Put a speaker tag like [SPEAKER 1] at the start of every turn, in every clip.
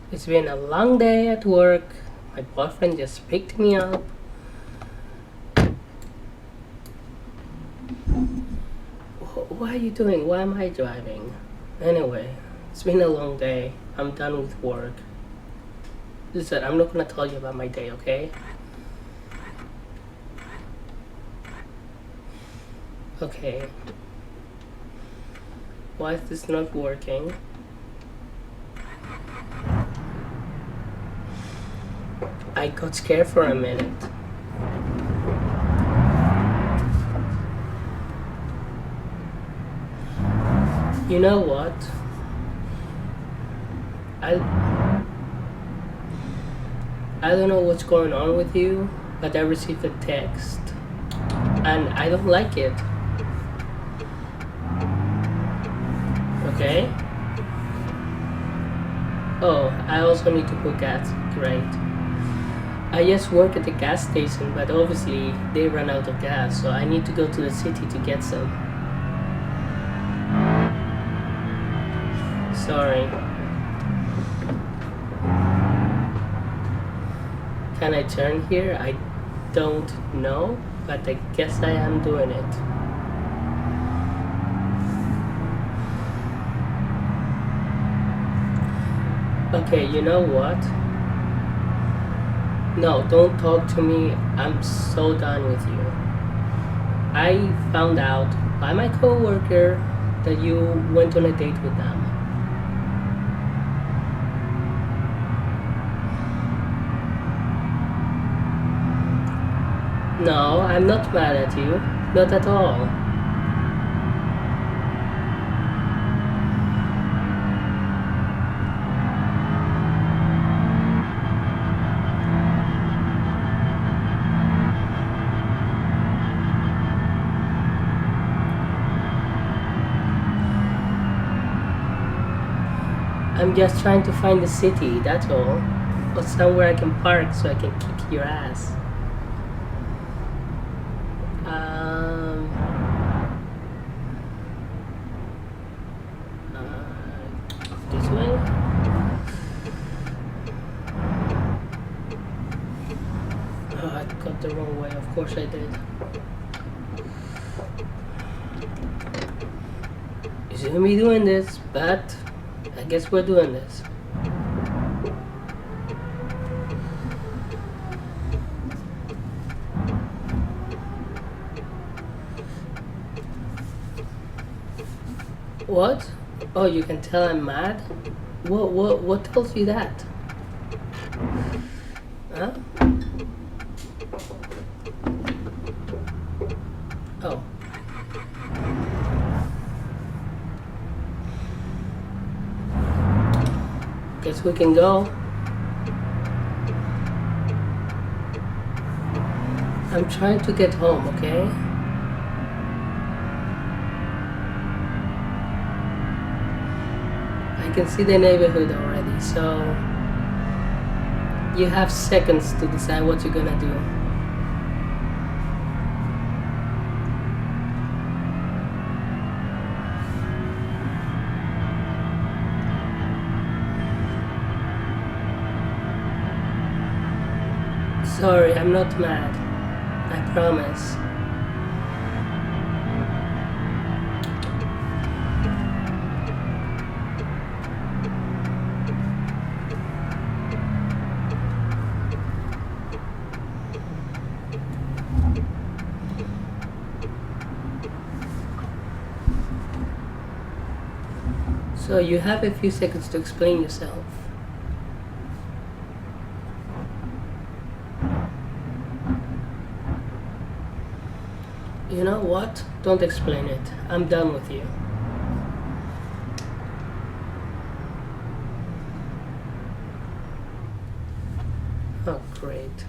[SPEAKER 1] It's been a long day at work. My boyfriend just picked me up. What are you doing? Why am I driving? Anyway, it's been a long day. I'm done with work. Listen, I'm not gonna tell you about my day, okay? Okay. Why is this not working? I got scared for a minute. You know what? I I don't know what's going on with you, but I received a text and I don't like it. Okay? Oh, I also need to put gas. Great. I just work at the gas station, but obviously they run out of gas, so I need to go to the city to get some. Sorry. Can I turn here? I don't know, but I guess I am doing it. Okay, you know what? No, don't talk to me. I'm so done with you. I found out by my coworker that you went on a date with them. No, I'm not mad at you. Not at all. I'm just trying to find the city, that's all. Or somewhere I can park so I can kick your ass. Um, this way? Oh, I got the wrong way, of course I did. You shouldn't be doing this, but I guess we're doing this. What? Oh, you can tell I'm mad? What tells you that? Huh? Oh. Guess we can go. I'm trying to get home, okay? I can see the neighborhood already, so you have seconds to decide what you're gonna do. Sorry, I'm not mad. I promise. So you have a few seconds to explain yourself. You know what? Don't explain it. I'm done with you. Oh, great.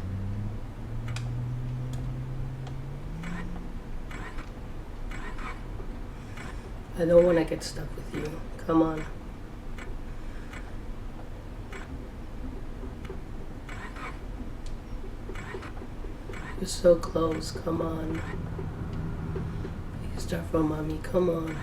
[SPEAKER 1] I don't want to get stuck with you. Come on. You're so close. Come on. Please start for mommy. Come on.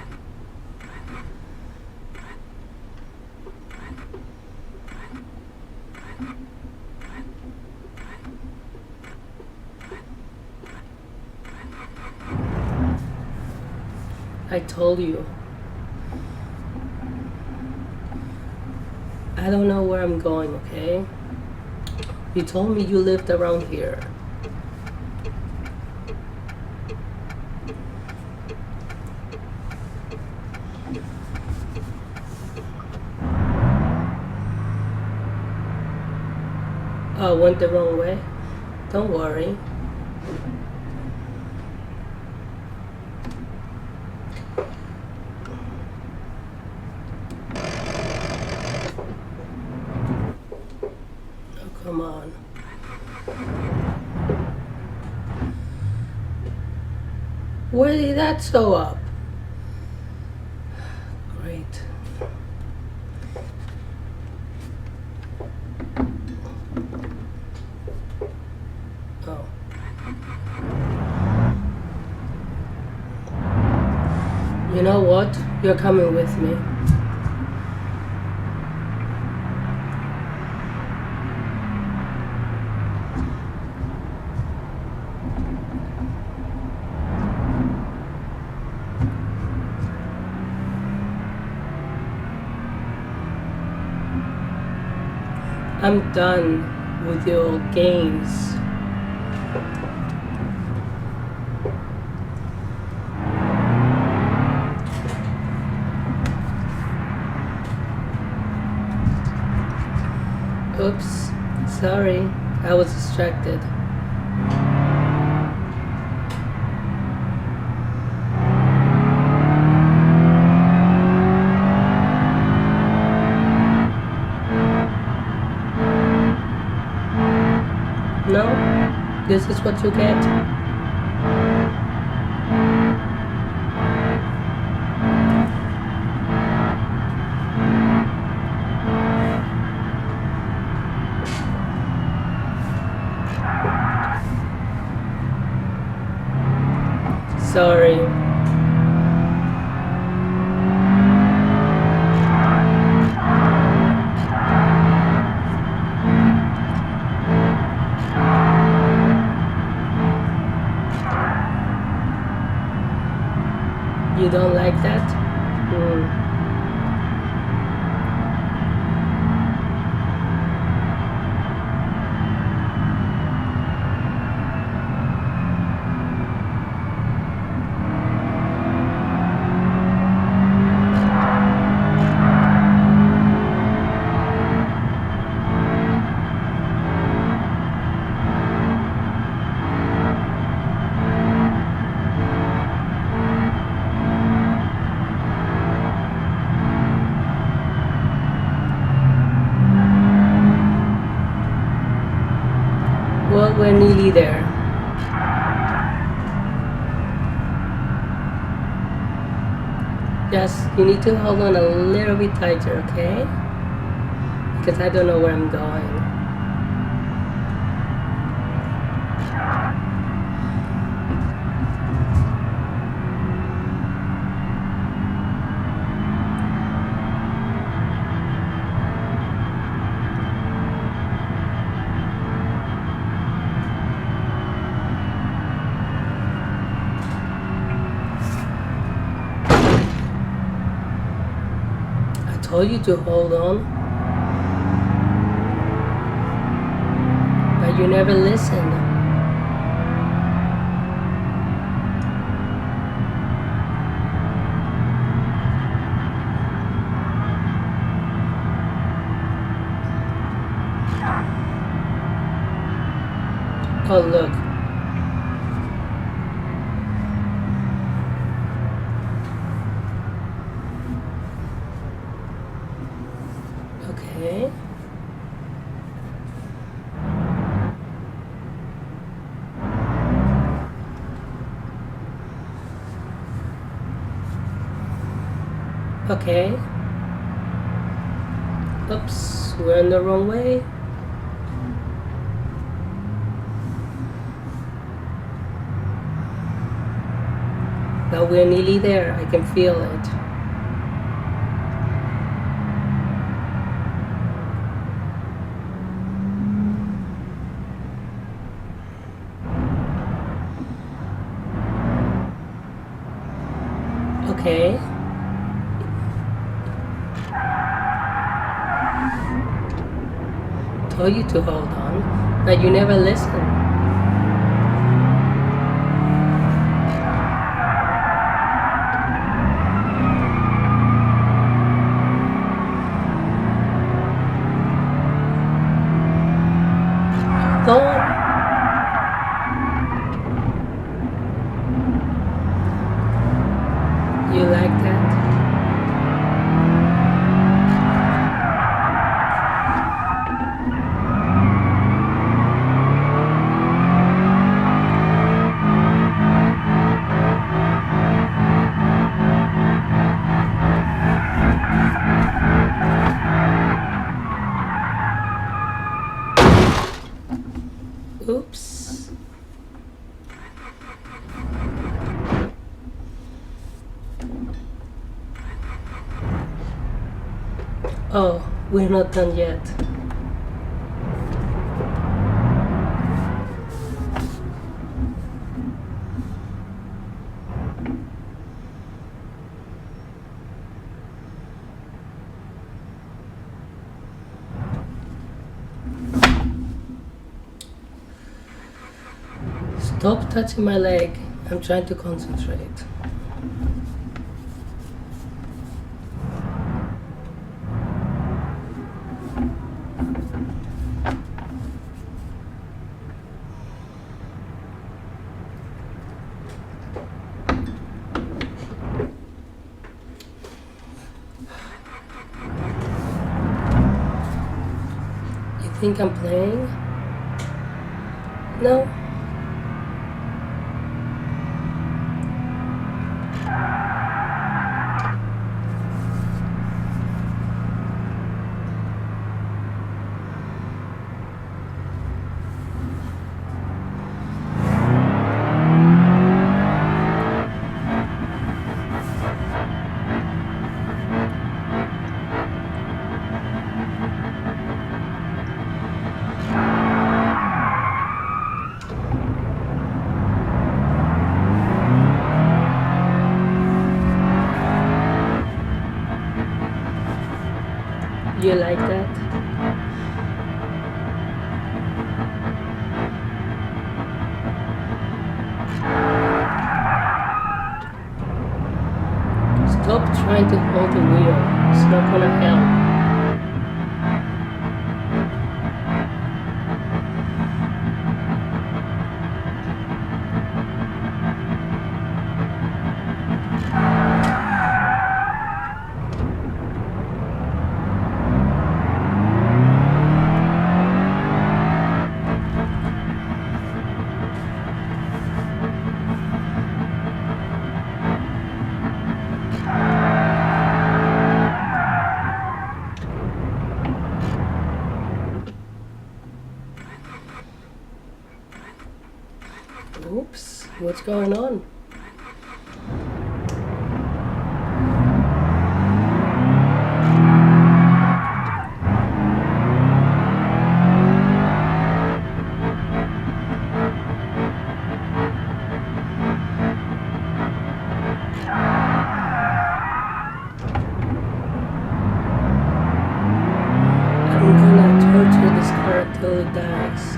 [SPEAKER 1] I told you. I don't know where I'm going, okay? You told me you lived around here. Oh, went the wrong way? Don't worry. Oh, come on. Where did that show up? Great. Oh. You know what? You're coming with me. I'm done with your games. Oops, sorry, I was distracted. No? This is what you get? Sorry. You don't like that? Well, we're nearly there. Just, you need to hold on a little bit tighter, okay? Because I don't know where I'm going. I told you to hold on, but you never listened. Oh, look. Okay. Okay. Oops, we're in the wrong way. But we're nearly there. I can feel it. okay? Told you to hold on, but you never listen. Don't. You like that? Oops. Oh, we're not done yet. Stop touching my leg. I'm trying to concentrate. You think I'm playing? No. You like that? Stop trying to hold the wheel. It's not gonna help. Oops, what's going on? I'm gonna torture this car until it dies.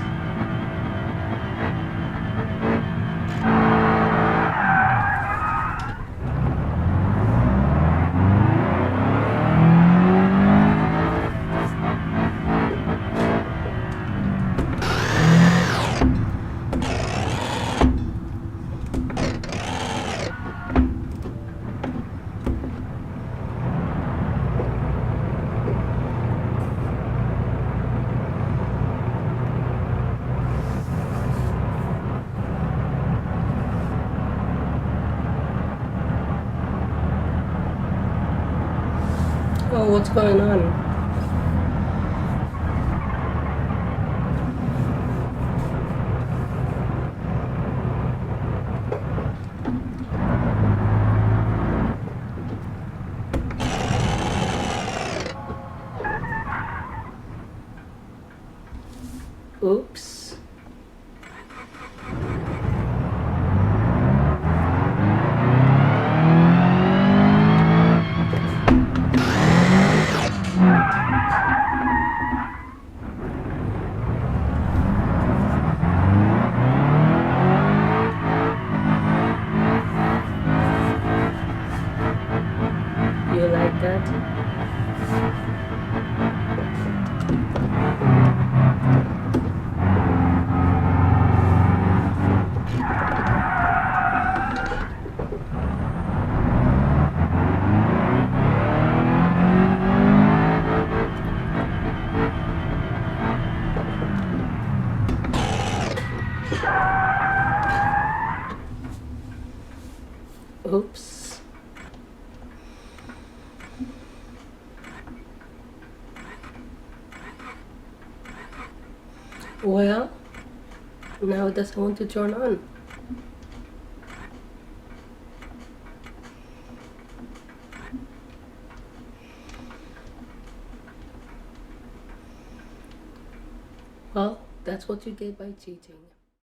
[SPEAKER 1] Oh, what's going on? Oops. Oops. Well, now it doesn't want to turn on. Well, that's what you get by cheating.